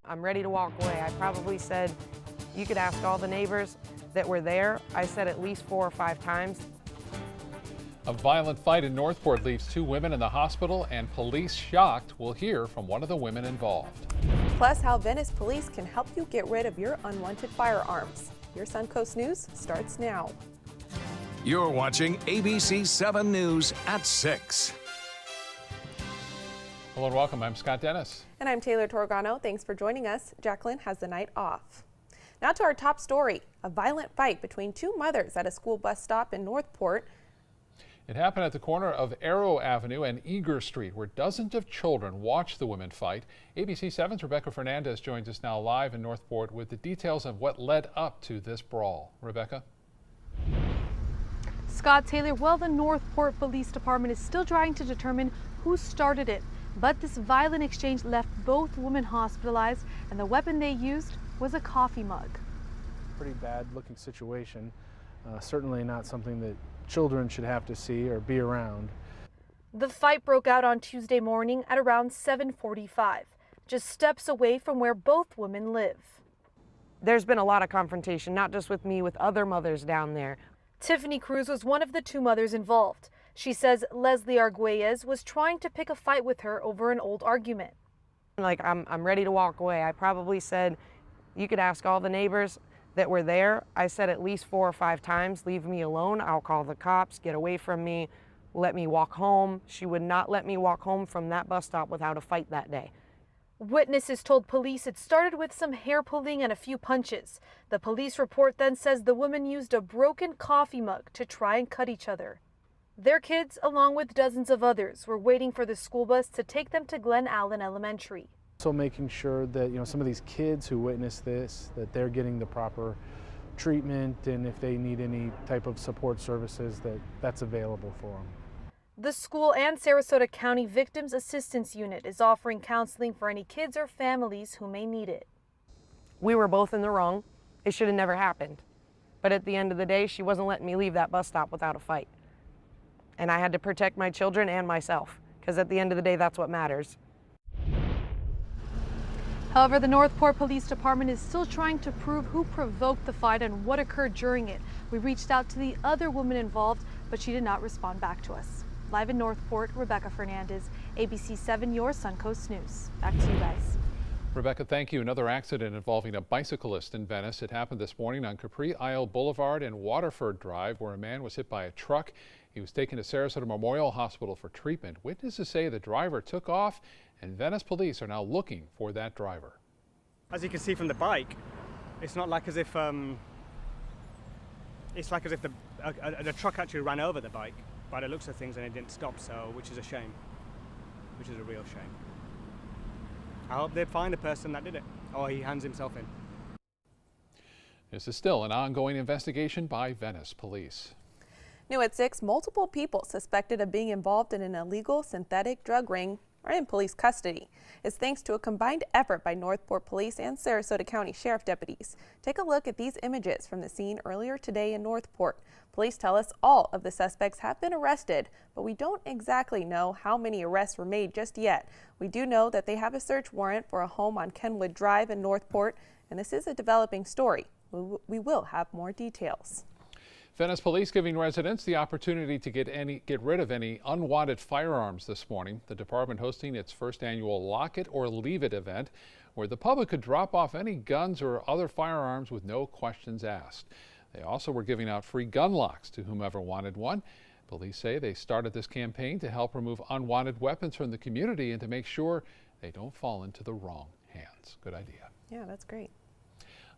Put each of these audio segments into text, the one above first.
I'm ready to walk away. I probably said, you could ask all the neighbors that were there. I said at least 4 or 5 times. A violent fight in Northport leaves 2 women in the hospital and police shocked. We'll hear from one of the women involved. Plus, how Venice police can help you get rid of your unwanted firearms. Your Suncoast News starts now. You're watching ABC 7 News at 6. Hello and welcome. I'm Scott Dennis. And I'm Taylor Torgano. Thanks for joining us. Jacqueline has the night off. Now to our top story. A violent fight between 2 mothers at a school bus stop in Northport. It happened at the corner of Arrow Avenue and Eager Street, where dozens of children watched the women fight. ABC 7's Rebecca Fernandez joins us now live in Northport with the details of what led up to this brawl. Rebecca? Scott Taylor, well, the Northport Police Department is still trying to determine who started it. But this violent exchange left both women hospitalized, and the weapon they used was a coffee mug. Pretty bad looking situation. Certainly not something that children should have to see or be around. The fight broke out on Tuesday morning at around 7:45, just steps away from where both women live. There's been a lot of confrontation, not just with me, with other mothers down there. Tiffany Cruz was one of the 2 mothers involved. She says Leslie Arguelles was trying to pick a fight with her over an old argument. Like, I'm ready to walk away. I probably said, you could ask all the neighbors that were there. I said at least 4 or 5 times, leave me alone. I'll call the cops, get away from me, let me walk home. She would not let me walk home from that bus stop without a fight that day. Witnesses told police it started with some hair pulling and a few punches. The police report then says the women used a broken coffee mug to try and cut each other. Their kids, along with dozens of others, were waiting for the school bus to take them to Glen Allen Elementary. So making sure that, some of these kids who witness this, that they're getting the proper treatment, and if they need any type of support services, that's available for them. The school and Sarasota County Victims Assistance Unit is offering counseling for any kids or families who may need it. We were both in the wrong. It should have never happened. But at the end of the day, she wasn't letting me leave that bus stop without a fight. And I had to protect my children and myself, because at the end of the day, that's what matters. However, the Northport Police Department is still trying to prove who provoked the fight and what occurred during it. We reached out to the other woman involved, but she did not respond back to us. Live in Northport, Rebecca Fernandez, ABC 7, your Suncoast News. Back to you guys. Rebecca, thank you. Another accident involving a bicyclist in Venice. It happened this morning on Capri Isle Boulevard and Waterford Drive, where a man was hit by a truck. He was taken to Sarasota Memorial Hospital for treatment. Witnesses say the driver took off, and Venice police are now looking for that driver. As you can see from the bike, it's not like as if the truck actually ran over the bike by the looks of things, and it didn't stop, which is a shame, which is a real shame. I hope they find the person that did it, or he hands himself in. This is still an ongoing investigation by Venice police. New at 6, multiple people suspected of being involved in an illegal synthetic drug ring are in police custody. It's thanks to a combined effort by Northport Police and Sarasota County Sheriff deputies. Take a look at these images from the scene earlier today in Northport. Police tell us all of the suspects have been arrested, but we don't exactly know how many arrests were made just yet. We do know that they have a search warrant for a home on Kenwood Drive in Northport, and this is a developing story. We will have more details. Venice police giving residents the opportunity to get rid of any unwanted firearms this morning. The department hosting its first annual Lock It or Leave It event, where the public could drop off any guns or other firearms with no questions asked. They also were giving out free gun locks to whomever wanted one. Police say they started this campaign to help remove unwanted weapons from the community and to make sure they don't fall into the wrong hands. Good idea. Yeah, that's great.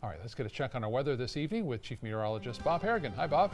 All right, let's get a check on our weather this evening with Chief Meteorologist Bob Harrigan. Hi, Bob.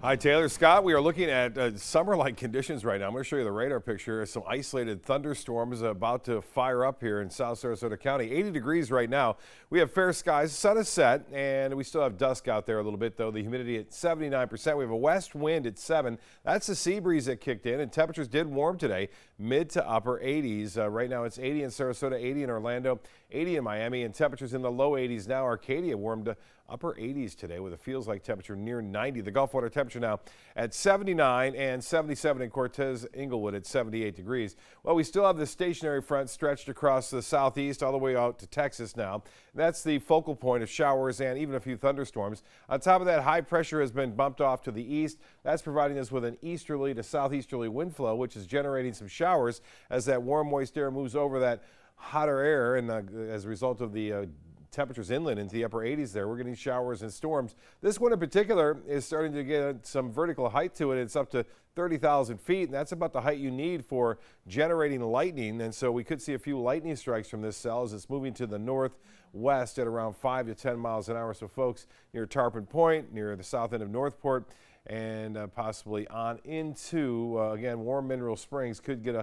Hi, Taylor. Scott, we are looking at summer-like conditions right now. I'm going to show you the radar picture. Some isolated thunderstorms about to fire up here in South Sarasota County. 80 degrees right now. We have fair skies. Sun is set, and we still have dusk out there a little bit, though. The humidity at 79%. We have a west wind at 7. That's the sea breeze that kicked in, and temperatures did warm today, mid to upper 80s. Right now it's 80 in Sarasota, 80 in Orlando, 80 in Miami, and temperatures in the low 80s now. Arcadia warmed to upper 80s today with a feels like temperature near 90. The Gulf water temperature temperature now at 79 and 77 in Cortez, Inglewood at 78 degrees. Well, we still have the stationary front stretched across the southeast all the way out to Texas now. That's the focal point of showers and even a few thunderstorms. On top of that, high pressure has been bumped off to the east. That's providing us with an easterly to southeasterly wind flow, which is generating some showers as that warm, moist air moves over that hotter air, and as a result of the temperatures inland into the upper 80s there, we're getting showers and storms. This one in particular is starting to get some vertical height to it. It's up to 30,000 feet, and that's about the height you need for generating lightning. And so we could see a few lightning strikes from this cell as it's moving to the northwest at around 5 to 10 miles an hour. So folks near Tarpon Point, near the south end of Northport, and possibly on into, again, Warm Mineral Springs could get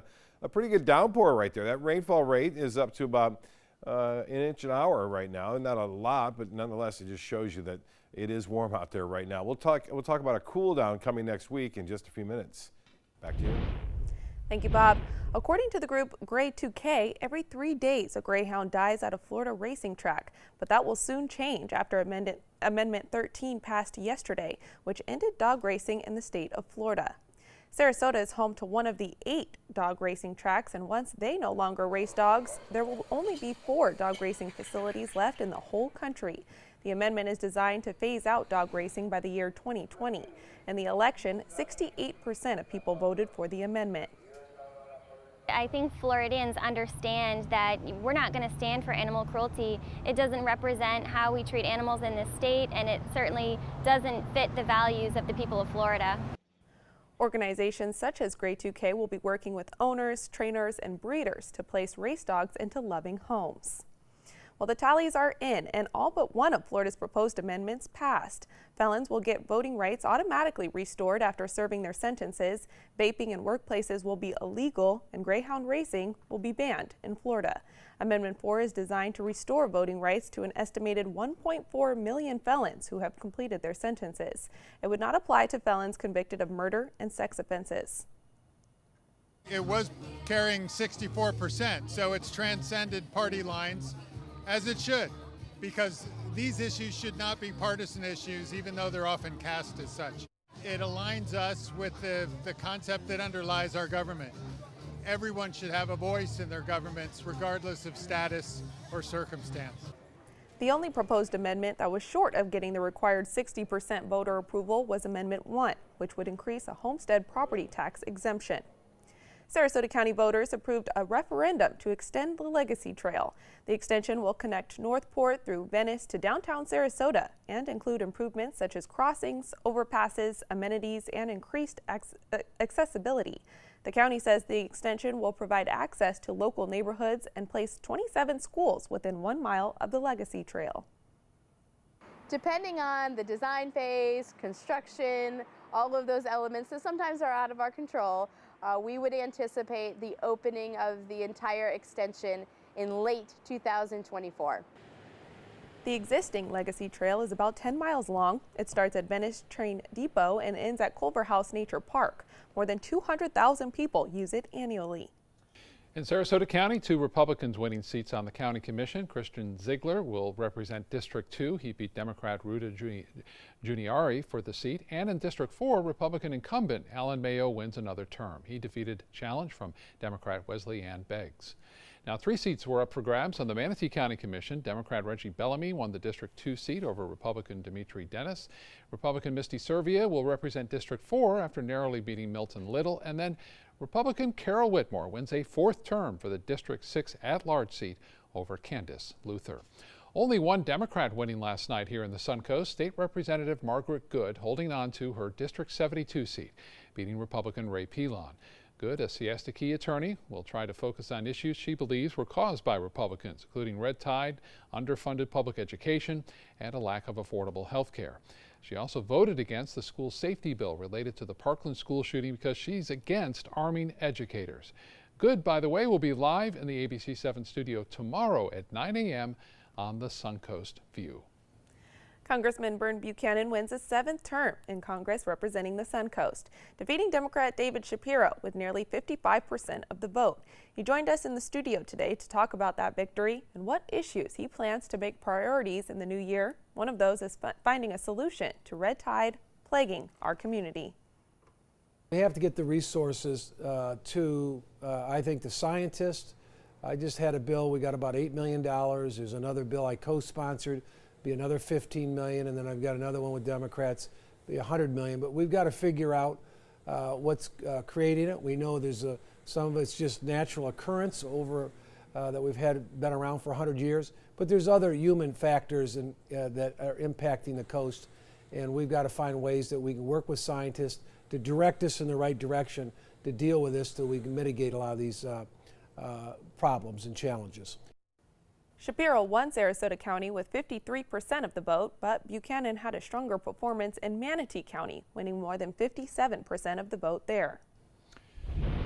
a pretty good downpour right there. That rainfall rate is up to about an inch an hour right now. Not a lot, but nonetheless, it just shows you that it is warm out there right now. We'll talk about a cool down coming next week in just a few minutes. Back to you. Thank you, Bob. According to the group Gray 2K, every 3 days a greyhound dies at a Florida racing track, but that will soon change after Amendment 13 passed yesterday, which ended dog racing in the state of Florida. Sarasota is home to one of the 8 dog racing tracks, and once they no longer race dogs, there will only be 4 dog racing facilities left in the whole country. The amendment is designed to phase out dog racing by the year 2020. In the election, 68% of people voted for the amendment. I think Floridians understand that we're not going to stand for animal cruelty. It doesn't represent how we treat animals in this state, and it certainly doesn't fit the values of the people of Florida. Organizations such as Gray 2K will be working with owners, trainers, and breeders to place race dogs into loving homes. Well, the tallies are in, and all but one of Florida's proposed amendments passed. Felons will get voting rights automatically restored after serving their sentences. Vaping in workplaces will be illegal, and greyhound racing will be banned in Florida. Amendment 4 is designed to restore voting rights to an estimated 1.4 million felons who have completed their sentences. It would not apply to felons convicted of murder and sex offenses. It was carrying 64%, so it's transcended party lines, as it should, because these issues should not be partisan issues, even though they're often cast as such. It aligns us with the concept that underlies our government. Everyone should have a voice in their governments, regardless of status or circumstance. The only proposed amendment that was short of getting the required 60% voter approval was Amendment 1, which would increase a homestead property tax exemption. Sarasota County voters approved a referendum to extend the Legacy Trail. The extension will connect Northport through Venice to downtown Sarasota and include improvements such as crossings, overpasses, amenities, and increased accessibility. The county says the extension will provide access to local neighborhoods and place 27 schools within 1 mile of the Legacy Trail. Depending on the design phase, construction, all of those elements that sometimes are out of our control, we would anticipate the opening of the entire extension in late 2024. The existing Legacy Trail is about 10 miles long. It starts at Venice Train Depot and ends at Culver House Nature Park. More than 200,000 people use it annually. In Sarasota County, 2 Republicans winning seats on the county commission. Christian Ziegler will represent District 2. He beat Democrat Ruta Giuliani for the seat. And in District 4, Republican incumbent Alan Mayo wins another term. He defeated challenge from Democrat Wesley Ann Beggs. Now, 3 seats were up for grabs on the Manatee County Commission. Democrat Reggie Bellamy won the District 2 seat over Republican Dimitri Dennis. Republican Misty Servia will represent District 4 after narrowly beating Milton Little. And then Republican Carol Whitmore wins a 4th term for the District 6 at-large seat over Candace Luther. Only one Democrat winning last night here in the Suncoast, State Representative Margaret Good holding on to her District 72 seat, beating Republican Ray Pilon. Good, a Siesta Key attorney, will try to focus on issues she believes were caused by Republicans, including red tide, underfunded public education, and a lack of affordable health care. She also voted against the school safety bill related to the Parkland school shooting because she's against arming educators. Good, by the way, will be live in the ABC 7 studio tomorrow at 9 a.m. on the Suncoast View. Congressman Bern Buchanan wins a 7th term in Congress representing the Suncoast, defeating Democrat David Shapiro with nearly 55% of the vote. He joined us in the studio today to talk about that victory and what issues he plans to make priorities in the new year. One of those is finding a solution to red tide plaguing our community. We have to get the resources to, I think, the scientists. I just had a bill, we got about $8 million. There's another bill I co-sponsored, be another $15 million, and then I've got another one with Democrats, be $100 million. But we've got to figure out what's creating it. We know there's some of it's just natural occurrence over that we've been around for 100 years, but there's other human factors that are impacting the coast, and we've got to find ways that we can work with scientists to direct us in the right direction to deal with this so we can mitigate a lot of these problems and challenges. Shapiro won Sarasota County with 53% of the vote, but Buchanan had a stronger performance in Manatee County, winning more than 57% of the vote there.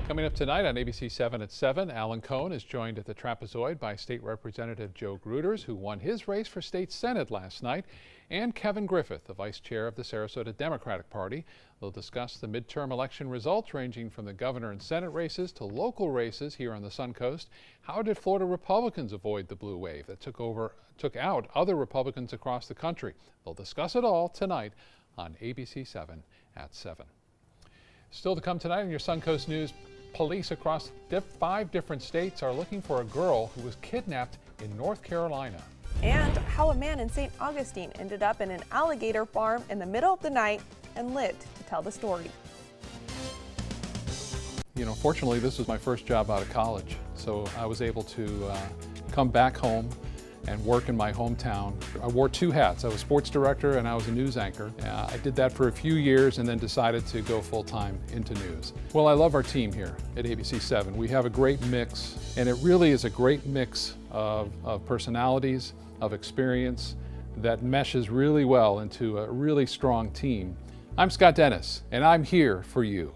Coming up tonight on ABC 7 at 7, Alan Cohn is joined at the Trapezoid by State Representative Joe Gruters, who won his race for State Senate last night, and Kevin Griffith, the Vice Chair of the Sarasota Democratic Party. They'll discuss the midterm election results ranging from the governor and Senate races to local races here on the Suncoast. How did Florida Republicans avoid the blue wave that took out other Republicans across the country? They'll discuss it all tonight on ABC 7 at 7. Still to come tonight in your Suncoast News, police across 5 different states are looking for a girl who was kidnapped in North Carolina. And how a man in St. Augustine ended up in an alligator farm in the middle of the night and lived to tell the story. You know, fortunately, this was my first job out of college, so I was able to come back home and work in my hometown. I wore 2 hats. I was sports director and I was a news anchor. I did that for a few years and then decided to go full-time into news. Well, I love our team here at ABC 7. We have a great mix, and it really is a great mix of personalities, of experience that meshes really well into a really strong team. I'm Scott Dennis, and I'm here for you.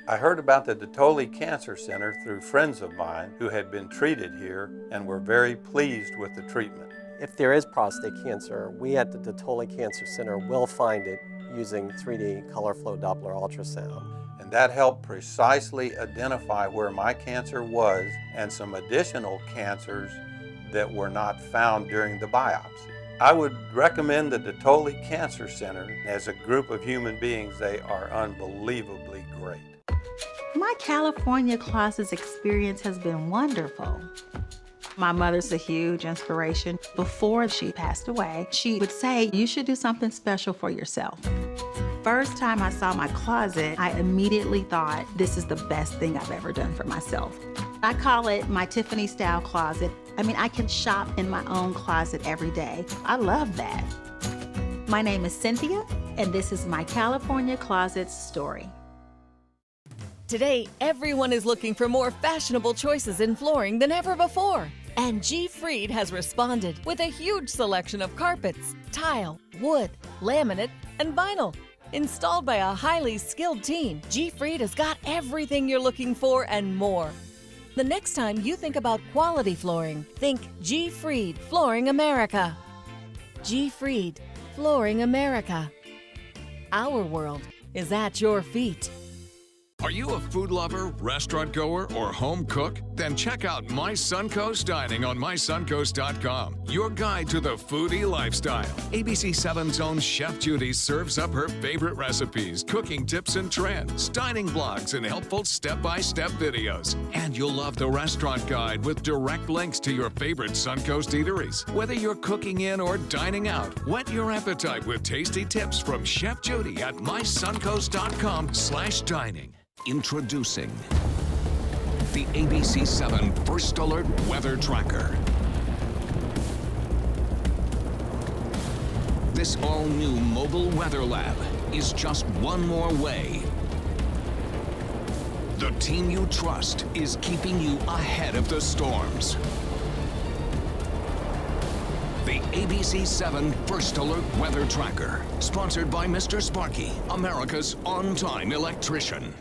I heard about the Dotole Cancer Center through friends of mine who had been treated here and were very pleased with the treatment. If there is prostate cancer, we at the Dotole Cancer Center will find it using 3D color flow Doppler ultrasound. And that helped precisely identify where my cancer was and some additional cancers that were not found during the biopsy. I would recommend the Dotole Cancer Center. As a group of human beings, they are unbelievably great. My California Closets experience has been wonderful. My mother's a huge inspiration. Before she passed away, she would say, you should do something special for yourself. First time I saw my closet, I immediately thought, this is the best thing I've ever done for myself. I call it my Tiffany style closet. I mean, I can shop in my own closet every day. I love that. My name is Cynthia, and this is my California Closets story. Today, everyone is looking for more fashionable choices in flooring than ever before. And G. Fried has responded with a huge selection of carpets, tile, wood, laminate, and vinyl. Installed by a highly skilled team, G. Fried has got everything you're looking for and more. The next time you think about quality flooring, think G. Fried Flooring America. G. Fried Flooring America. Our world is at your feet. Are you a food lover, restaurant goer, or home cook? Then check out My Suncoast Dining on mysuncoast.com, your guide to the foodie lifestyle. ABC 7's own Chef Judy serves up her favorite recipes, cooking tips and trends, dining blogs, and helpful step-by-step videos. And you'll love the restaurant guide with direct links to your favorite Suncoast eateries. Whether you're cooking in or dining out, whet your appetite with tasty tips from Chef Judy at mysuncoast.com/dining. Introducing the ABC 7 First Alert Weather Tracker. This all-new mobile weather lab is just one more way. The team you trust is keeping you ahead of the storms. The ABC 7 First Alert Weather Tracker, sponsored by Mr. Sparky, America's on-time electrician.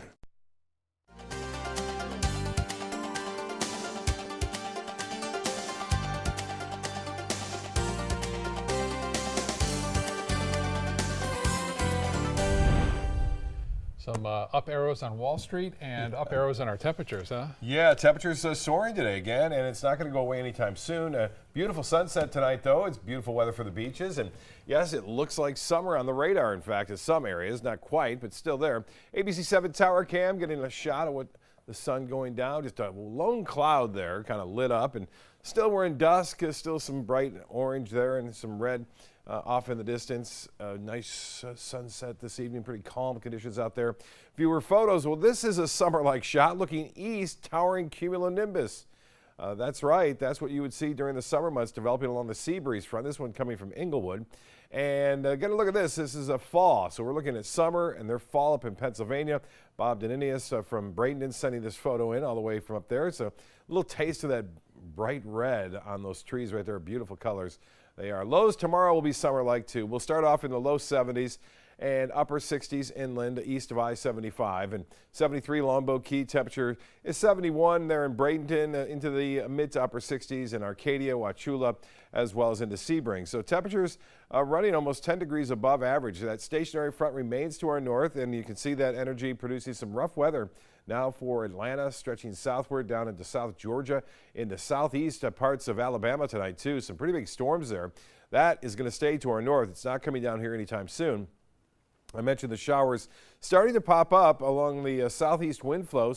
Some up arrows on Wall Street and up arrows on our temperatures, huh? Yeah, temperatures soaring today again, and it's not going to go away anytime soon. Beautiful sunset tonight, though. It's beautiful weather for the beaches, and yes, it looks like summer on the radar, in fact, in some areas. Not quite, but still there. ABC 7 tower cam getting a shot of what the sun going down. Just a lone cloud there, kind of lit up, and still we're in dusk. Still some bright orange there and some red off in the distance. Nice sunset this evening. Pretty calm conditions out there. Viewer photos. Well, this is a summer-like shot looking east, towering cumulonimbus. That's right. That's what you would see during the summer months developing along the sea breeze front. This one coming from Inglewood. And get a look at this. This is a fall. So we're looking at summer and their fall up in Pennsylvania. Bob Deninius from Bradenton sending this photo in all the way from up there. It's a little taste of that bright red on those trees right there. Beautiful colors they are. Lows tomorrow will be summer-like too. We'll start off in the low 70s and upper 60s inland east of I-75, and 73 Longbow Key. Temperature is 71 there in Bradenton, into the mid to upper 60s in Arcadia, Wauchula, as well as into Sebring. So temperatures running almost 10 degrees above average. That stationary front remains to our north, and you can see that energy producing some rough weather now for Atlanta, stretching southward down into South Georgia, into southeast parts of Alabama tonight too. Some pretty big storms there. That is going to stay to our north. It's not coming down here anytime soon. I mentioned the showers starting to pop up along the southeast wind flow.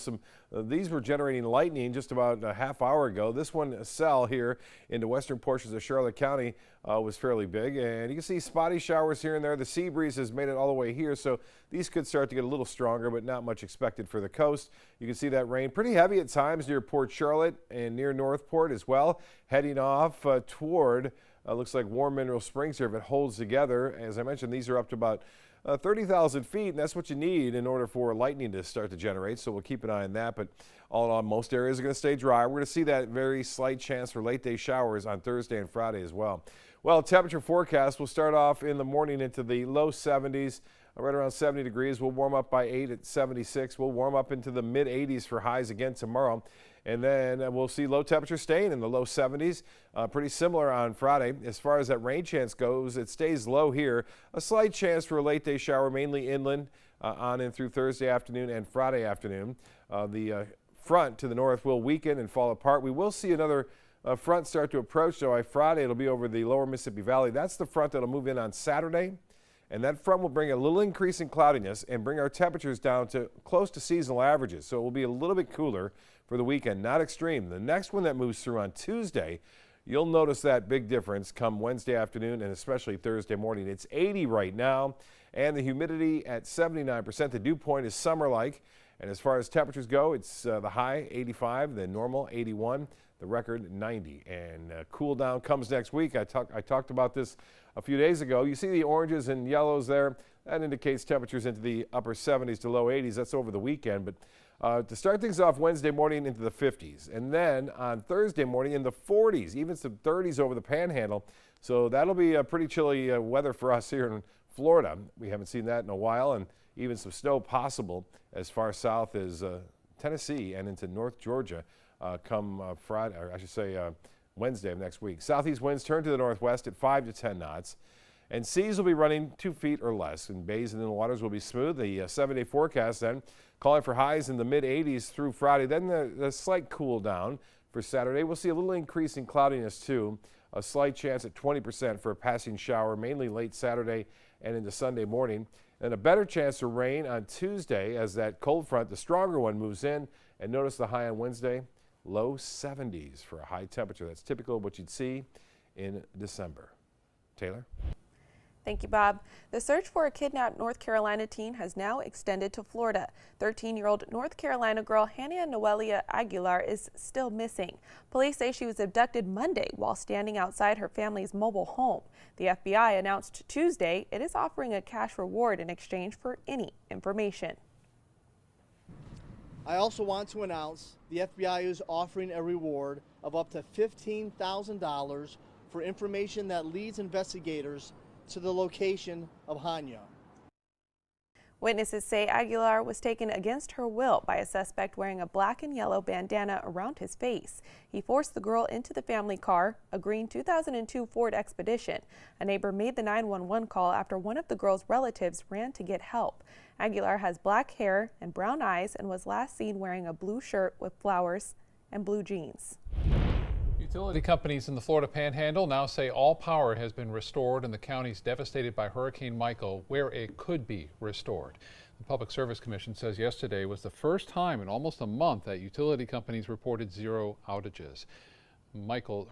These were generating lightning just about a half hour ago. This one, cell here into western portions of Charlotte County, was fairly big. And you can see spotty showers here and there. The sea breeze has made it all the way here, so these could start to get a little stronger, but not much expected for the coast. You can see that rain pretty heavy at times near Port Charlotte and near Northport as well, heading off toward, looks like Warm Mineral Springs here if it holds together. As I mentioned, these are up to about 30,000 feet, and that's what you need in order for lightning to start to generate, so we'll keep an eye on that. But all in all, most areas are going to stay dry. We're going to see that very slight chance for late day showers on Thursday and Friday as well. Well, temperature forecast will start off in the morning into the low 70s, right around 70 degrees. We'll warm up by 8 at 76. We'll warm up into the mid 80s for highs again tomorrow. And then we'll see low temperature staying in the low 70s, pretty similar on Friday. As far as that rain chance goes, it stays low here. A slight chance for a late day shower, mainly inland on and through Thursday afternoon and Friday afternoon. The front to the north will weaken and fall apart. We will see another front start to approach, so by Friday it'll be over the lower Mississippi Valley. That's the front that'll move in on Saturday. And that front will bring a little increase in cloudiness and bring our temperatures down to close to seasonal averages. So it will be a little bit cooler for the weekend, not extreme. The next one that moves through on Tuesday, you'll notice that big difference come Wednesday afternoon and especially Thursday morning. It's 80 right now, and the humidity at 79%. The dew point is summer-like. And as far as temperatures go, it's the high 85, the normal 81, the record 90. And cool down comes next week. I talked about this a few days ago. You see the oranges and yellows there. That indicates temperatures into the upper 70s to low 80s. That's over the weekend. But to start things off Wednesday morning into the 50s. And then on Thursday morning in the 40s, even some 30s over the panhandle. So that'll be a pretty chilly weather for us here in Florida. We haven't seen that in a while, and even some snow possible as far south as Tennessee and into North Georgia come Friday, or I should say Wednesday of next week. Southeast winds turn to the northwest at 5 to 10 knots. And seas will be running 2 feet or less, and bays and the waters will be smooth. The 7-day forecast then calling for highs in the mid 80s through Friday. Then the slight cool down for Saturday. We'll see a little increase in cloudiness too. A slight chance at 20% for a passing shower, mainly late Saturday and into Sunday morning. And a better chance of rain on Tuesday as that cold front, the stronger one, moves in. And notice the high on Wednesday, low 70s for a high temperature. That's typical of what you'd see in December. Taylor? Thank you, Bob. The search for a kidnapped North Carolina teen has now extended to Florida. 13-year-old North Carolina girl Hania Noelia Aguilar is still missing. Police say she was abducted Monday while standing outside her family's mobile home. The FBI announced Tuesday it is offering a cash reward in exchange for any information. I also want to announce the FBI is offering a reward of up to $15,000 for information that leads investigators to the location of Hania. Witnesses say Aguilar was taken against her will by a suspect wearing a black and yellow bandana around his face. He forced the girl into the family car, a green 2002 Ford Expedition. A neighbor made the 911 call after one of the girl's relatives ran to get help. Aguilar has black hair and brown eyes and was last seen wearing a blue shirt with flowers and blue jeans. Utility companies in the Florida Panhandle now say all power has been restored in the counties devastated by Hurricane Michael, where it could be restored. The Public Service Commission says yesterday was the first time in almost a month that utility companies reported zero outages.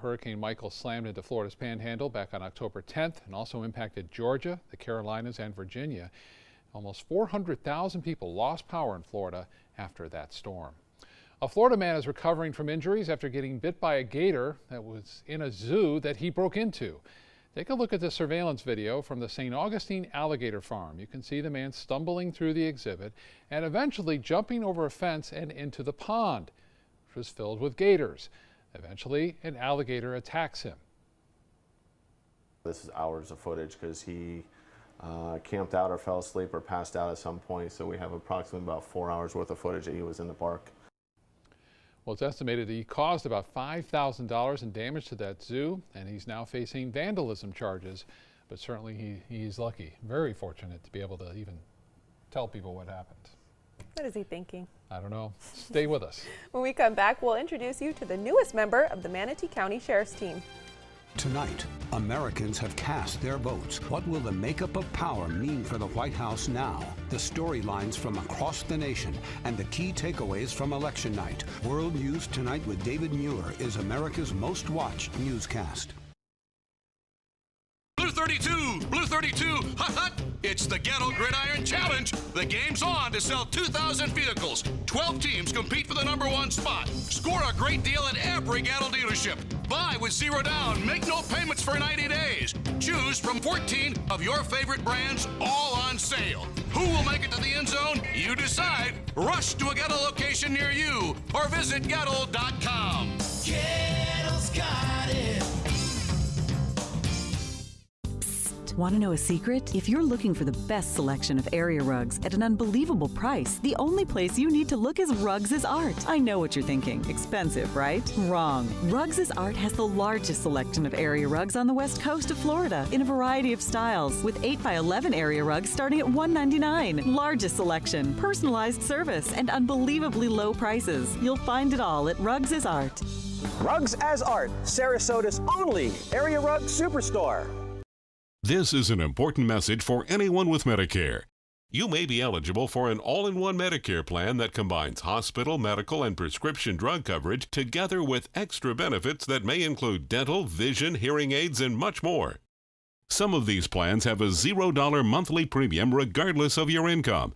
Hurricane Michael slammed into Florida's Panhandle back on October 10th and also impacted Georgia, the Carolinas, and Virginia. Almost 400,000 people lost power in Florida after that storm. A Florida man is recovering from injuries after getting bit by a gator that was in a zoo that he broke into. Take a look at the surveillance video from the St. Augustine Alligator Farm. You can see the man stumbling through the exhibit and eventually jumping over a fence and into the pond, which was filled with gators. Eventually, an alligator attacks him. This is hours of footage because he camped out or fell asleep or passed out at some point, so we have approximately about 4 hours worth of footage that he was in the park. Well, it's estimated that he caused about $5,000 in damage to that zoo, and he's now facing vandalism charges. But certainly he's lucky, very fortunate to be able to even tell people what happened. What is he thinking? I don't know. Stay with us. When we come back, we'll introduce you to the newest member of the Manatee County Sheriff's Team. Tonight, Americans have cast their votes. What will the makeup of power mean for the White House now? The storylines from across the nation and the key takeaways from election night. World News Tonight with David Muir is America's most watched newscast. Blue 32, Blue 32, hut hut! It's the Gatto Gridiron Challenge. The game's on to sell 2,000 vehicles. 12 teams compete for the #1 spot. Score a great deal at every Gatto dealership. Buy with zero down. Make no payments for 90 days. Choose from 14 of your favorite brands, all on sale. Who will make it to the end zone? You decide. Rush to a Gatto location near you or visit Gatto.com. Gatto's got it. Want to know a secret? If you're looking for the best selection of area rugs at an unbelievable price, the only place you need to look is Rugs is Art. I know what you're thinking. Expensive, right? Wrong. Rugs is Art has the largest selection of area rugs on the west coast of Florida in a variety of styles, with 8x11 area rugs starting at $199. Largest selection, personalized service, and unbelievably low prices. You'll find it all at Rugs is Art. Rugs as Art, Sarasota's only area rug superstore. This is an important message for anyone with Medicare. You may be eligible for an all-in-one Medicare plan that combines hospital, medical, and prescription drug coverage together with extra benefits that may include dental, vision, hearing aids, and much more. Some of these plans have a $0 monthly premium regardless of your income.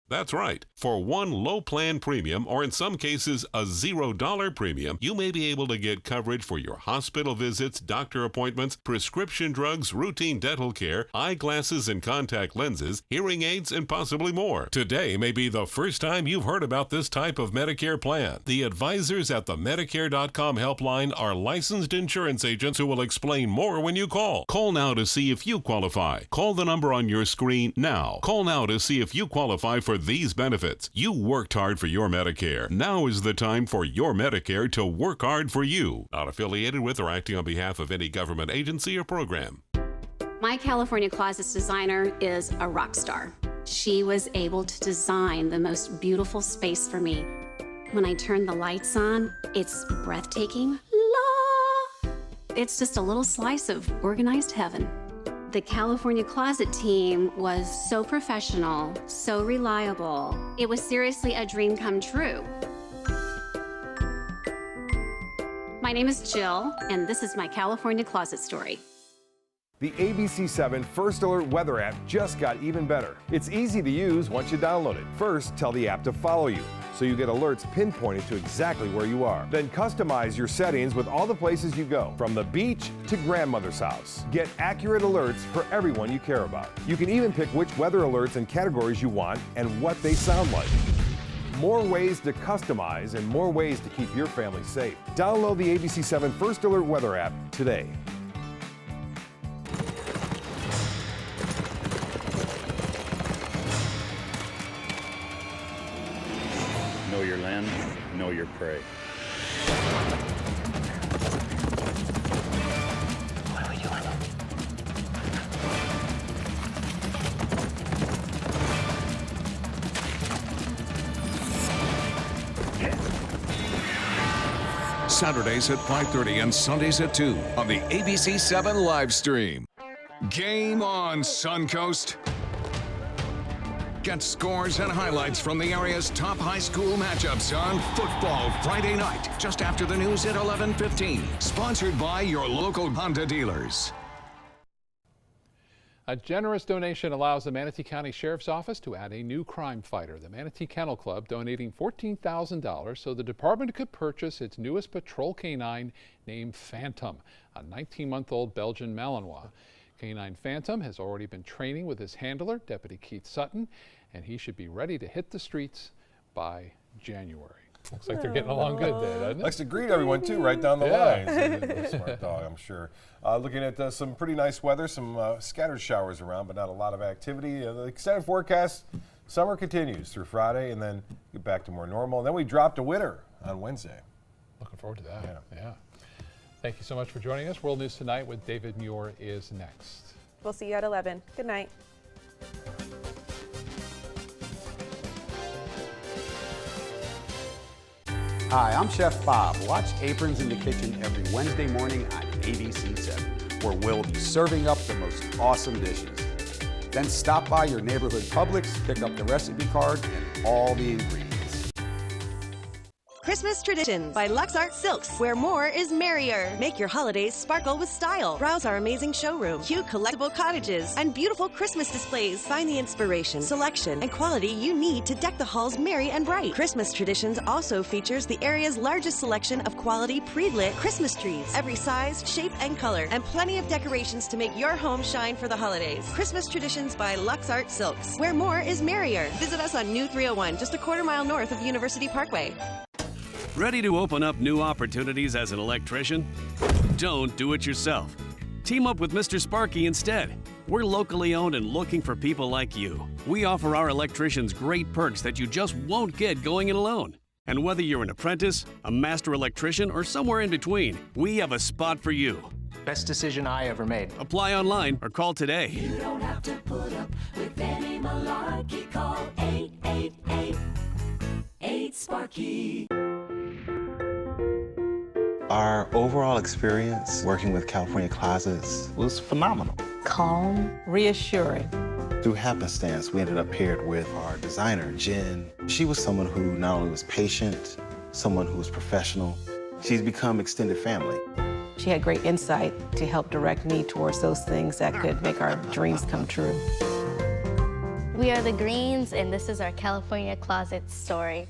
That's right. For one low plan premium, or in some cases a $0 premium, you may be able to get coverage for your hospital visits, doctor appointments, prescription drugs, routine dental care, eyeglasses and contact lenses, hearing aids, and possibly more. Today may be the first time you've heard about this type of Medicare plan. The advisors at the Medicare.com helpline are licensed insurance agents who will explain more when you call. Call now to see if you qualify. Call the number on your screen now. Call now to see if you qualify for these benefits. You worked hard for your Medicare. Now is the time for your Medicare to work hard for you. Not affiliated with or acting on behalf of any government agency or program. My California Closets designer is a rock star. She was able to design the most beautiful space for me. When I turn the lights on, it's breathtaking. La! It's just a little slice of organized heaven. The California Closet team was so professional, so reliable. It was seriously a dream come true. My name is Jill, and this is my California Closet story. The ABC7 First Alert weather app just got even better. It's easy to use once you download it. First, tell the app to follow you, so you get alerts pinpointed to exactly where you are. Then customize your settings with all the places you go, from the beach to grandmother's house. Get accurate alerts for everyone you care about. You can even pick which weather alerts and categories you want and what they sound like. More ways to customize and more ways to keep your family safe. Download the ABC7 First Alert weather app today. man, know your prey. Saturdays at 5:30 and Sundays at 2 on the ABC 7 live stream. Game on, Suncoast. Get scores and highlights from the area's top high school matchups on Football Friday night, just after the news at 11:15. Sponsored by your local Honda dealers. A generous donation allows the Manatee County Sheriff's Office to add a new crime fighter. The Manatee Kennel Club donating $14,000 so the department could purchase its newest patrol canine named Phantom, a 19-month-old Belgian Malinois. Canine Phantom has already been training with his handler, Deputy Keith Sutton, and he should be ready to hit the streets by January. Looks like they're getting along good there, doesn't it? Likes to greet everyone too, right down the line. So smart dog, I'm sure. Looking at some pretty nice weather, some scattered showers around, but not a lot of activity. The extended forecast, summer continues through Friday, and then get back to more normal. And then we dropped a winter on Wednesday. Looking forward to that. Yeah. Thank you so much for joining us. World News Tonight with David Muir is next. We'll see you at 11. Good night. Hi, I'm Chef Bob. Watch Aprons in the Kitchen every Wednesday morning on ABC 7, where we'll be serving up the most awesome dishes. Then stop by your neighborhood Publix, pick up the recipe card and all the ingredients. Christmas Traditions by Lux Art Silks, where more is merrier. Make your holidays sparkle with style. Browse our amazing showroom, cute collectible cottages, and beautiful Christmas displays. Find the inspiration, selection, and quality you need to deck the halls merry and bright. Christmas Traditions also features the area's largest selection of quality pre-lit Christmas trees, every size, shape, and color, and plenty of decorations to make your home shine for the holidays. Christmas Traditions by Lux Art Silks, where more is merrier. Visit us on New 301, just a quarter-mile north of University Parkway. Ready to open up new opportunities as an electrician? Don't do it yourself. Team up with Mr. Sparky instead. We're locally owned and looking for people like you. We offer our electricians great perks that you just won't get going it alone. And whether you're an apprentice, a master electrician, or somewhere in between, we have a spot for you. Best decision I ever made. Apply online or call today. You don't have to put up with any malarkey. Call 888-8-SPARKY. Our overall experience working with California Closets was phenomenal. Calm, reassuring. Through happenstance, we ended up paired with our designer, Jen. She was someone who not only was patient, someone who was professional. She's become extended family. She had great insight to help direct me towards those things that could make our dreams come true. We are the Greens, and this is our California Closet story.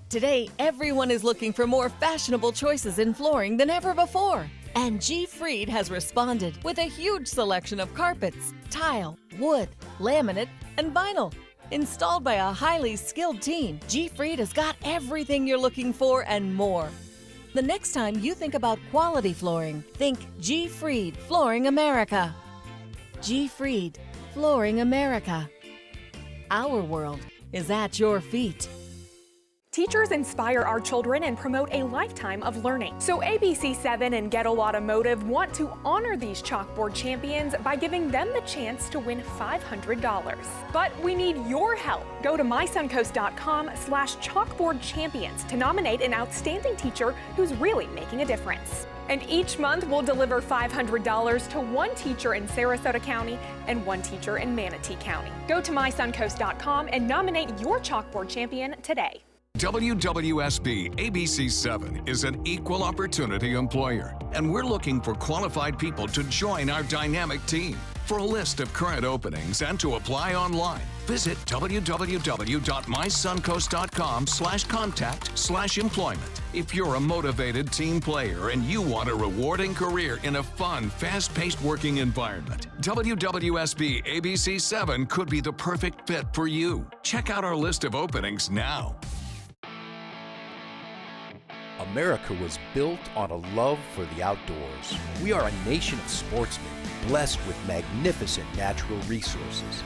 Today, everyone is looking for more fashionable choices in flooring than ever before. And G. Fried has responded with a huge selection of carpets, tile, wood, laminate, and vinyl. Installed by a highly skilled team, G. Fried has got everything you're looking for and more. The next time you think about quality flooring, think G. Fried Flooring America. G. Fried Flooring America. Our world is at your feet. Teachers inspire our children and promote a lifetime of learning. So ABC 7 and Gettle Automotive want to honor these chalkboard champions by giving them the chance to win $500. But we need your help. Go to mysuncoast.com/chalkboardchampions to nominate an outstanding teacher who's really making a difference. And each month we'll deliver $500 to one teacher in Sarasota County and one teacher in Manatee County. Go to mysuncoast.com and nominate your chalkboard champion today. WWSB ABC 7 is an equal opportunity employer, and we're looking for qualified people to join our dynamic team. For a list of current openings and to apply online, visit www.mysuncoast.com/contact/employment. If you're a motivated team player and you want a rewarding career in a fun, fast-paced working environment, WWSB ABC 7 could be the perfect fit for you. Check out our list of openings now. America was built on a love for the outdoors. We are a nation of sportsmen, blessed with magnificent natural resources.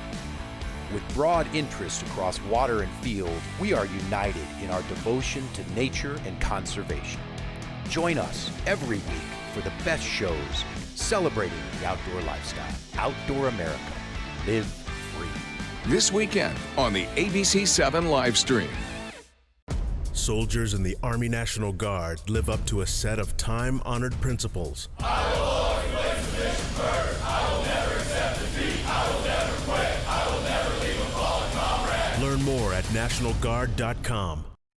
With broad interests across water and field, we are united in our devotion to nature and conservation. Join us every week for the best shows celebrating the outdoor lifestyle. Outdoor America. Live free. This weekend on the ABC 7 live stream. Soldiers in the Army National Guard live up to a set of time-honored principles. I will always place the mission first. I will never accept defeat. I will never quit. I will never leave a fallen comrade. Learn more at NationalGuard.com.